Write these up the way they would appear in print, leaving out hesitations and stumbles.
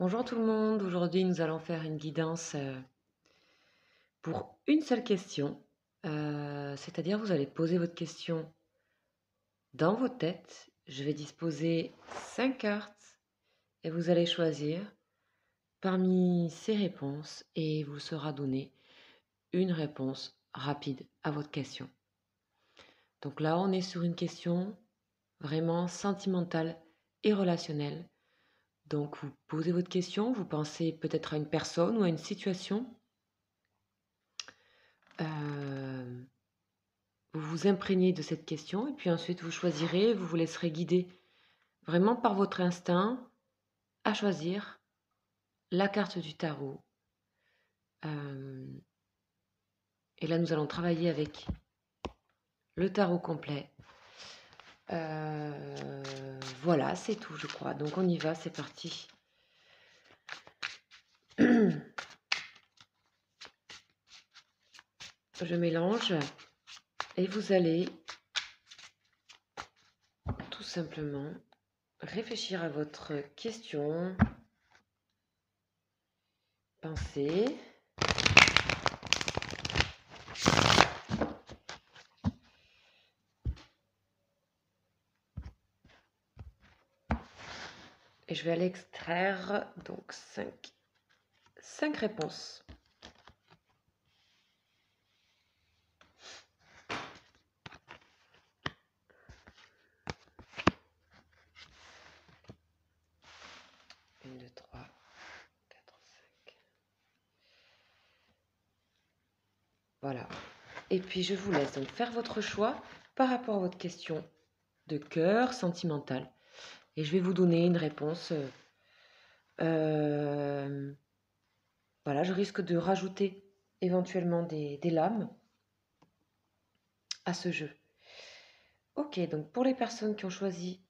Bonjour tout le monde, aujourd'hui nous allons faire une guidance pour une seule question, c'est-à-dire vous allez poser votre question dans votre tête. Je vais disposer 5 cartes et vous allez choisir parmi ces réponses et vous sera donné une réponse rapide à votre question. Donc là on est sur une question vraiment sentimentale et relationnelle. Donc vous posez votre question, vous pensez peut-être à une personne ou à une situation. Euh, Vous vous imprégnez de cette question et puis ensuite vous choisirez, vous vous laisserez guider vraiment par votre instinct à choisir la carte du tarot. Et là, nous allons travailler avec le tarot complet. Voilà, c'est tout, je crois. Donc on y va, c'est parti. Je mélange et vous allez tout simplement réfléchir à votre question, penser. Et je vais aller extraire donc 5 réponses. Une, deux, trois, quatre, cinq. Voilà. Et puis je vous laisse donc faire votre choix par rapport à votre question de cœur sentimentale. Et je vais vous donner une réponse. Voilà, je risque de rajouter éventuellement des lames à ce jeu. Ok, donc pour les personnes qui ont choisi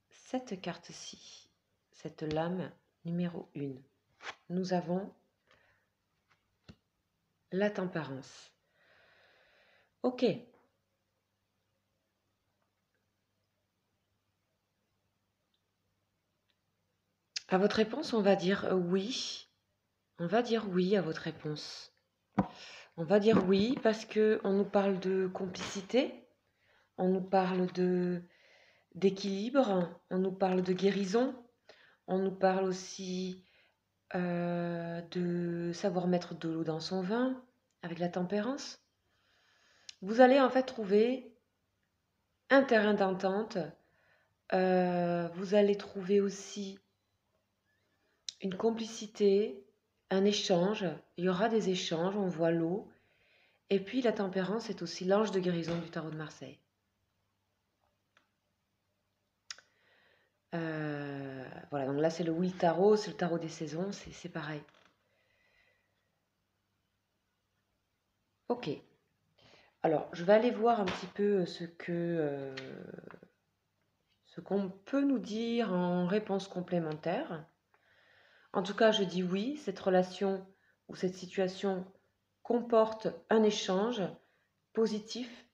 cette carte-ci, cette lame numéro 1, nous avons la tempérance. Ok. À votre réponse, on va dire oui. On va dire oui à votre réponse. On va dire oui parce que on nous parle de complicité, on nous parle d'équilibre, on nous parle de guérison, on nous parle aussi de savoir mettre de l'eau dans son vin avec la tempérance. Vous allez en fait trouver un terrain d'entente. Vous allez trouver aussi une complicité, un échange. Il y aura des échanges, on voit l'eau. Et puis la tempérance est aussi l'ange de guérison du tarot de Marseille. Voilà, donc là c'est le Will Tarot, c'est le tarot des saisons, c'est pareil. Ok. Alors, je vais aller voir un petit peu ce qu'on peut nous dire en réponse complémentaire. En tout cas, je dis oui, cette relation ou cette situation comporte un échange positif.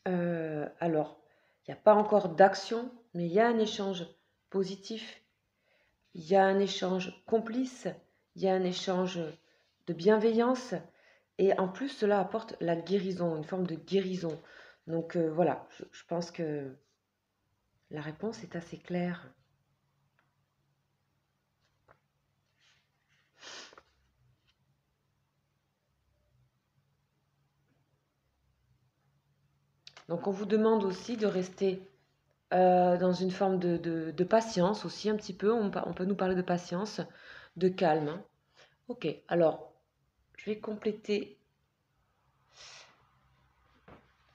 Alors, il n'y a pas encore d'action, mais il y a un échange positif, il y a un échange complice, il y a un échange de bienveillance, et en plus, cela apporte la guérison, une forme de guérison. Donc voilà, je pense que la réponse est assez claire. Donc on vous demande aussi de rester dans une forme de patience aussi un petit peu. On peut nous parler de patience, de calme, hein. Ok, alors je vais compléter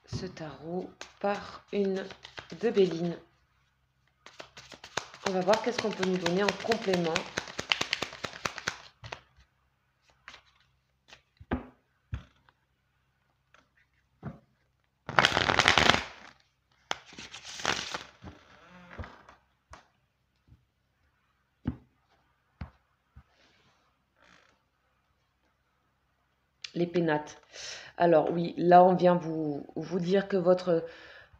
ce tarot par une de Béline. On va voir qu'est-ce qu'on peut nous donner en complément. Les pénates. Alors oui, là on vient vous dire que votre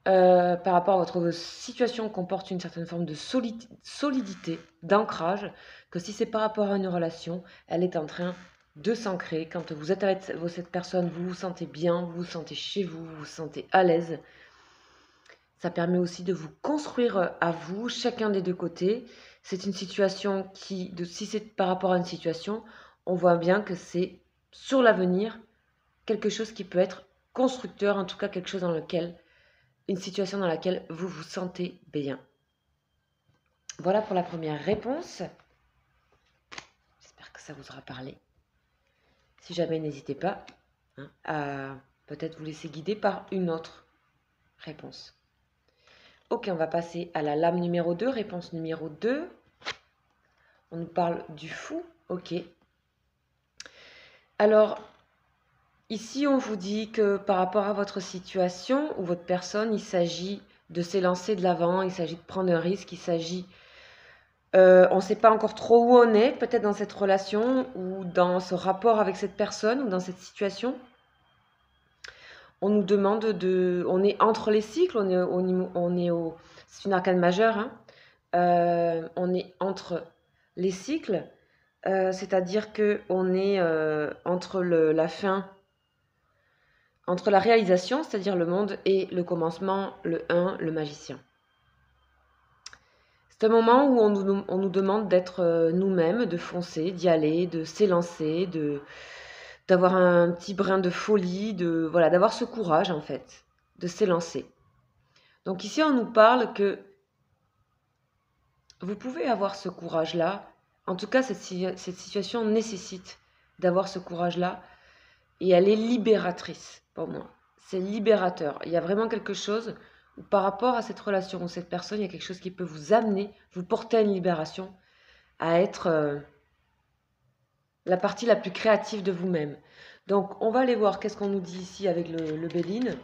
par rapport à votre situation comporte une certaine forme de solidité, d'ancrage, que si c'est par rapport à une relation, elle est en train de s'ancrer. Quand vous êtes avec cette personne, vous vous sentez bien, vous vous sentez chez vous, vous vous sentez à l'aise. Ça permet aussi de vous construire à vous, chacun des deux côtés. C'est une situation qui, si c'est par rapport à une situation, on voit bien que c'est sur l'avenir quelque chose qui peut être constructeur, en tout cas quelque chose dans lequel, une situation dans laquelle vous vous sentez bien. Voilà pour la première réponse. J'espère que ça vous aura parlé. Si jamais, n'hésitez pas à peut-être vous laisser guider par une autre réponse. Ok, on va passer à la lame numéro 2, réponse numéro 2. On nous parle du fou, ok. Alors, ici, on vous dit que par rapport à votre situation ou votre personne, il s'agit de s'élancer de l'avant, il s'agit de prendre un risque, il s'agit... on ne sait pas encore trop où on est, peut-être dans cette relation ou dans ce rapport avec cette personne ou dans cette situation. On nous demande de... On est entre les cycles, c'est une arcane majeure, hein. On est entre les cycles, c'est-à-dire qu'on est entre la fin, entre la réalisation, c'est-à-dire le monde, et le commencement, le 1, le magicien. C'est un moment où on nous demande d'être nous-mêmes, de foncer, d'y aller, de s'élancer, d'avoir un petit brin de folie, voilà, d'avoir ce courage en fait, de s'élancer. Donc ici, on nous parle que vous pouvez avoir ce courage-là. En tout cas, cette situation nécessite d'avoir ce courage-là et elle est libératrice pour moi. C'est libérateur. Il y a vraiment quelque chose où par rapport à cette relation ou cette personne, il y a quelque chose qui peut vous amener, vous porter à une libération, à être la partie la plus créative de vous-même. Donc, on va aller voir qu'est-ce qu'on nous dit ici avec le Béline.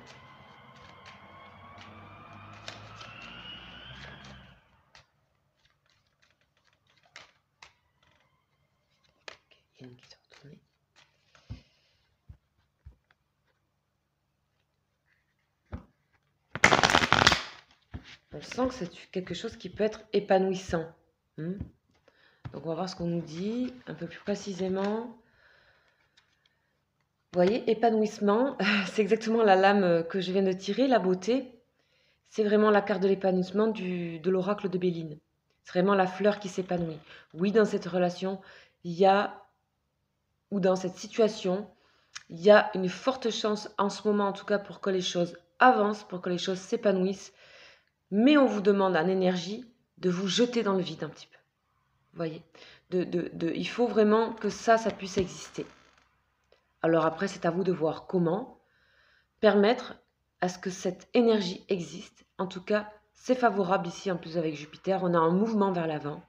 On sent que c'est quelque chose qui peut être épanouissant. Donc on va voir ce qu'on nous dit un peu plus précisément. Vous voyez, épanouissement, c'est exactement la lame que je viens de tirer, la beauté. C'est vraiment la carte de l'épanouissement de l'oracle de Béline. C'est vraiment la fleur qui s'épanouit. Oui, dans cette relation, ou dans cette situation, il y a une forte chance en ce moment, en tout cas, pour que les choses avancent, pour que les choses s'épanouissent. Mais on vous demande en énergie de vous jeter dans le vide un petit peu. Vous voyez, il faut vraiment que ça puisse exister. Alors après, c'est à vous de voir comment permettre à ce que cette énergie existe. En tout cas, c'est favorable ici, en plus avec Jupiter. On a un mouvement vers l'avant.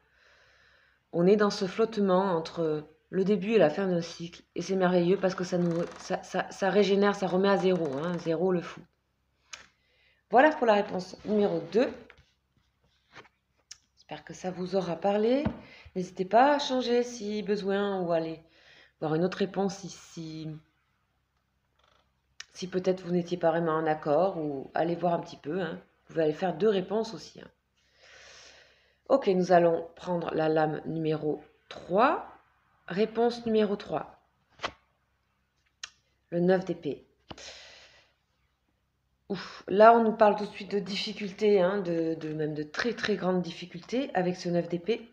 On est dans ce flottement entre le début et la fin d'un cycle. Et c'est merveilleux parce que ça régénère, ça remet à zéro. Zéro le fou. Voilà pour la réponse numéro 2. J'espère que ça vous aura parlé. N'hésitez pas à changer si besoin ou aller voir une autre réponse si peut-être vous n'étiez pas vraiment en accord ou allez voir un petit peu. Vous pouvez aller faire 2 réponses aussi. Ok, nous allons prendre la lame numéro 3. Réponse numéro 3. Le 9 d'épée. Ouf, là on nous parle tout de suite de difficultés, même de très très grandes difficultés avec ce 9 d'épée.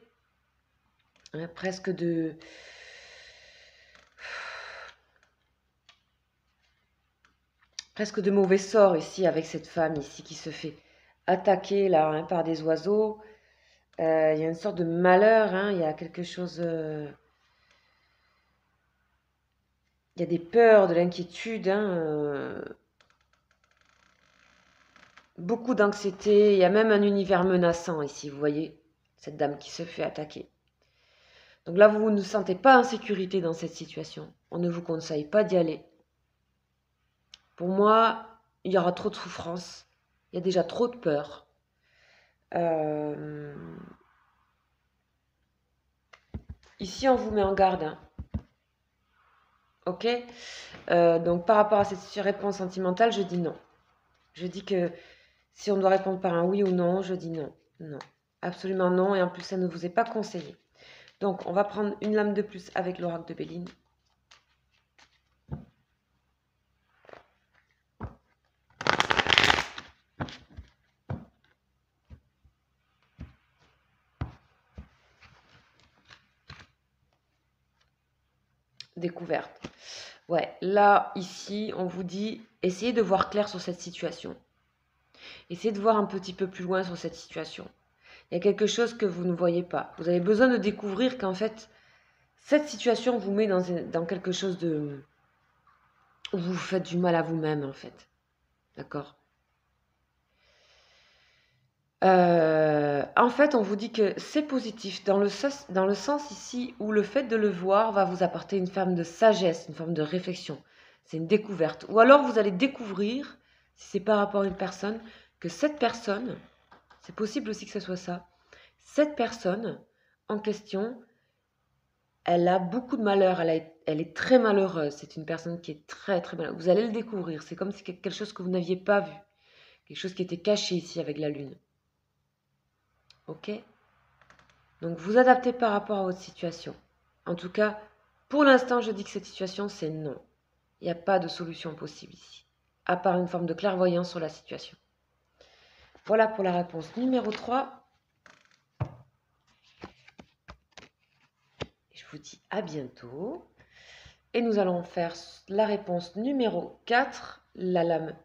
Presque de mauvais sort ici avec cette femme ici qui se fait attaquer là par des oiseaux. Il y a une sorte de malheur, il y a quelque chose... il y a des peurs, de l'inquiétude, beaucoup d'anxiété. Il y a même un univers menaçant ici, vous voyez, cette dame qui se fait attaquer. Donc là, vous ne sentez pas en sécurité dans cette situation. On ne vous conseille pas d'y aller. Pour moi, il y aura trop de souffrance. Il y a déjà trop de peur. Ici, on vous met en garde. Ok, donc par rapport à cette réponse sentimentale, je dis non. Je dis que Si on doit répondre par un oui ou non, je dis non. Non, absolument non. Et en plus, ça ne vous est pas conseillé. Donc, on va prendre une lame de plus avec l'oracle de Béline. Découverte. Ouais, là, ici, on vous dit, essayez de voir clair sur cette situation. Essayez de voir un petit peu plus loin sur cette situation. Il y a quelque chose que vous ne voyez pas. Vous avez besoin de découvrir qu'en fait, cette situation vous met dans quelque chose de... où vous faites du mal à vous-même, en fait. D'accord? En fait, on vous dit que c'est positif dans le sens ici où le fait de le voir va vous apporter une forme de sagesse, une forme de réflexion. C'est une découverte. Ou alors vous allez découvrir, si c'est par rapport à une personne, que cette personne, c'est possible aussi que ce soit ça, cette personne en question, elle a beaucoup de malheur, elle est très malheureuse. C'est une personne qui est très très malheureuse. Vous allez le découvrir. C'est comme si quelque chose que vous n'aviez pas vu, quelque chose qui était caché ici avec la lune. Ok? Donc vous adaptez par rapport à votre situation. En tout cas, pour l'instant, je dis que cette situation, c'est non. Il n'y a pas de solution possible ici, à part une forme de clairvoyance sur la situation. Voilà pour la réponse numéro 3. Je vous dis à bientôt. Et nous allons faire la réponse numéro 4, la lame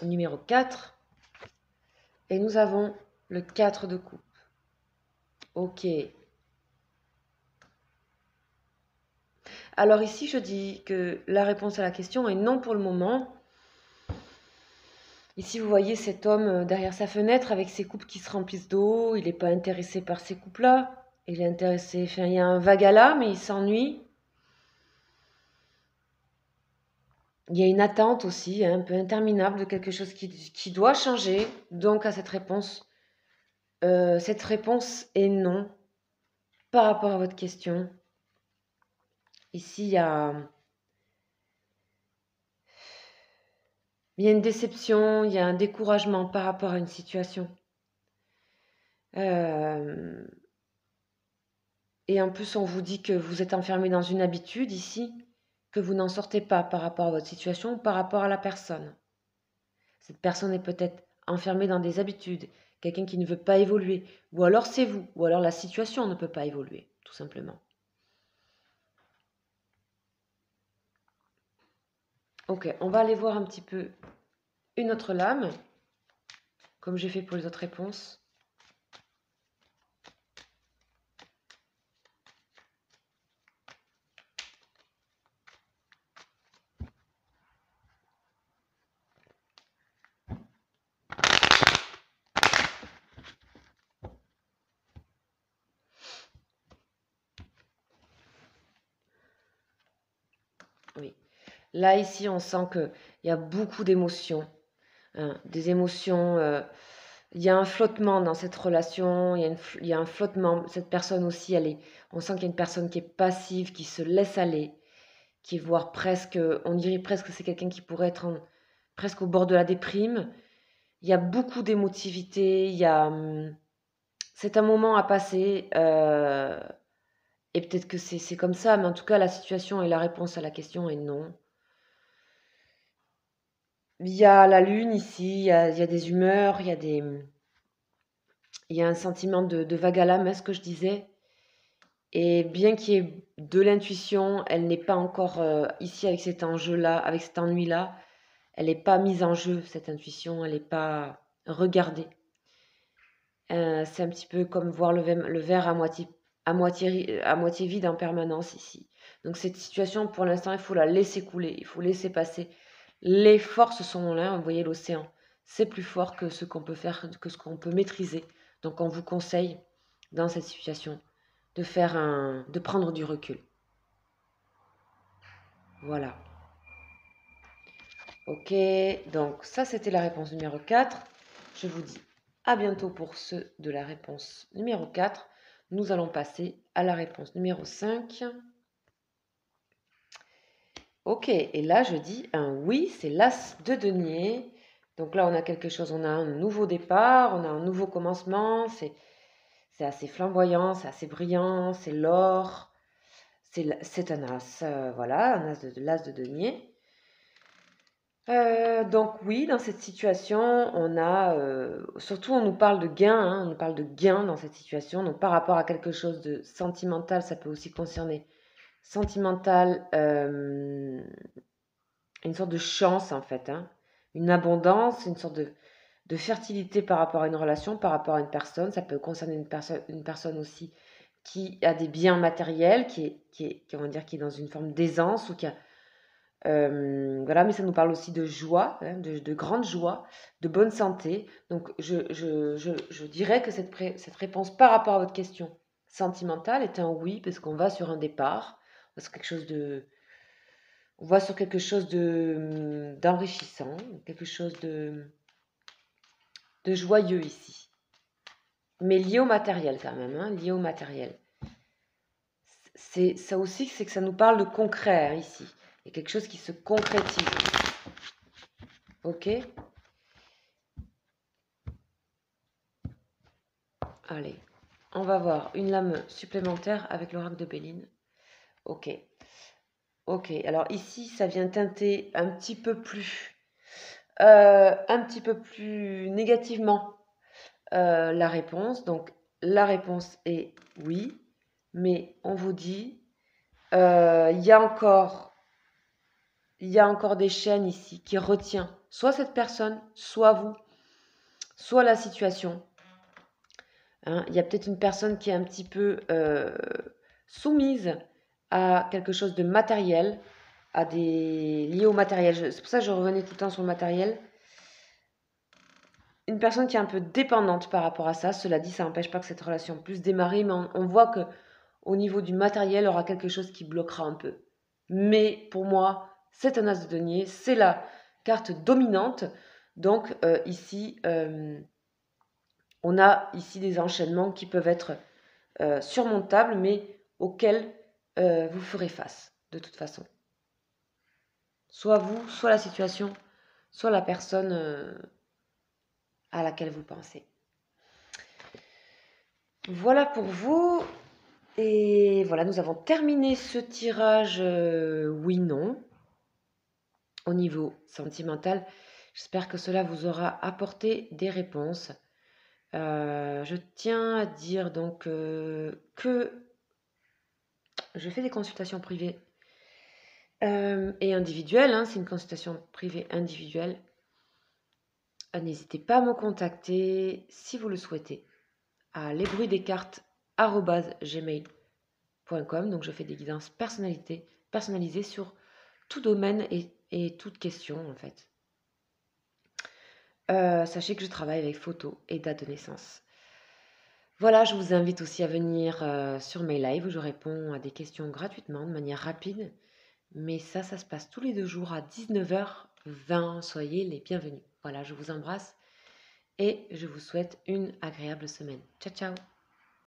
numéro 4. Et nous avons le 4 de coupe. Ok. Alors ici, je dis que la réponse à la question est non pour le moment. Ici, vous voyez cet homme derrière sa fenêtre avec ses coupes qui se remplissent d'eau. Il n'est pas intéressé par ces coupes-là. Il est intéressé, enfin, il y a un vague à là, mais il s'ennuie. Il y a une attente aussi, un peu interminable de quelque chose qui doit changer. Donc à cette réponse est non par rapport à votre question. Ici, il y a une déception, il y a un découragement par rapport à une situation. Et en plus, on vous dit que vous êtes enfermé dans une habitude ici, que vous n'en sortez pas par rapport à votre situation, par rapport à la personne. Cette personne est peut-être enfermée dans des habitudes, quelqu'un qui ne veut pas évoluer, ou alors c'est vous, ou alors la situation ne peut pas évoluer, tout simplement. Ok, on va aller voir un petit peu une autre lame, comme j'ai fait pour les autres réponses. Oui. Là, ici, on sent qu'il y a beaucoup d'émotions. Hein, des émotions. Il y a un flottement dans cette relation. Il y a un flottement. Cette personne aussi, on sent qu'il y a une personne qui est passive, qui se laisse aller, qui est voire presque, on dirait presque que c'est quelqu'un qui pourrait être presque au bord de la déprime. Il y a beaucoup d'émotivité. C'est un moment à passer. Et peut-être que c'est comme ça, mais en tout cas, la situation et la réponse à la question est non. Il y a la lune ici, il y a des humeurs, il y a un sentiment de vague à l'âme, est-ce que je disais? Et bien qu'il y ait de l'intuition, elle n'est pas encore ici avec cet enjeu-là, avec cet ennui-là. Elle n'est pas mise en jeu, cette intuition, elle n'est pas regardée. C'est un petit peu comme voir le verre à moitié vide en permanence ici. Donc cette situation, pour l'instant, il faut la laisser couler, il faut laisser passer. Les forces sont là, vous voyez l'océan. C'est plus fort que ce qu'on peut faire, que ce qu'on peut maîtriser. Donc on vous conseille, dans cette situation, de prendre du recul. Voilà. Ok, donc ça c'était la réponse numéro 4. Je vous dis à bientôt pour ceux de la réponse numéro 4. Nous allons passer à la réponse numéro 5. Ok, et là je dis un oui, c'est l'as de denier. Donc là, on a quelque chose, on a un nouveau départ, on a un nouveau commencement, c'est assez flamboyant, c'est assez brillant, c'est l'or, c'est un as, voilà, un as l'as de denier. Donc oui, dans cette situation, on a, surtout on nous parle de gain, hein, on nous parle de gain dans cette situation. Donc par rapport à quelque chose de sentimental, ça peut aussi concerner sentimental, une sorte de chance en fait, hein, une abondance, une sorte de fertilité par rapport à une relation, par rapport à une personne. Ça peut concerner une personne aussi qui a des biens matériels, on va dire, qui est dans une forme d'aisance ou qui a voilà, mais ça nous parle aussi de joie, hein, de grande joie, de bonne santé. Donc, je dirais que cette réponse par rapport à votre question sentimentale est un oui, parce qu'on va sur un départ, on va sur quelque chose d'enrichissant, quelque chose de joyeux ici. Mais lié au matériel quand même, hein, lié au matériel. C'est ça aussi, c'est que ça nous parle de concret, hein, ici. Il y a quelque chose qui se concrétise. Ok? Allez, on va voir une lame supplémentaire avec l'oracle de Béline. Ok. Ok, alors ici, ça vient teinter un petit peu plus négativement la réponse. Donc, la réponse est oui, mais on vous dit, il y a encore des chaînes ici qui retient soit cette personne, soit vous, soit la situation. Hein, il y a peut-être une personne qui est un petit peu soumise à quelque chose de matériel, lié au matériel. C'est pour ça que je revenais tout le temps sur le matériel. Une personne qui est un peu dépendante par rapport à ça. Cela dit, ça n'empêche pas que cette relation puisse démarrer, mais on voit que au niveau du matériel, il y aura quelque chose qui bloquera un peu. Mais pour moi, c'est un as de denier, c'est la carte dominante. Donc ici, on a ici des enchaînements qui peuvent être surmontables, mais auxquels vous ferez face, de toute façon. Soit vous, soit la situation, soit la personne à laquelle vous pensez. Voilà pour vous. Et voilà, nous avons terminé ce tirage oui-non au niveau sentimental. J'espère que cela vous aura apporté des réponses. Je tiens à dire donc que je fais des consultations privées et individuelles. Hein, c'est une consultation privée individuelle. N'hésitez pas à me contacter si vous le souhaitez à lesbruitsdescartes@gmail.com. Donc je fais des guidances personnalisées sur tout domaine et toute question en fait. Sachez que je travaille avec photos et date de naissance. Voilà, je vous invite aussi à venir sur mes lives où je réponds à des questions gratuitement, de manière rapide. Mais ça se passe tous les 2 jours à 19h20. Soyez les bienvenus. Voilà, je vous embrasse et je vous souhaite une agréable semaine. Ciao, ciao!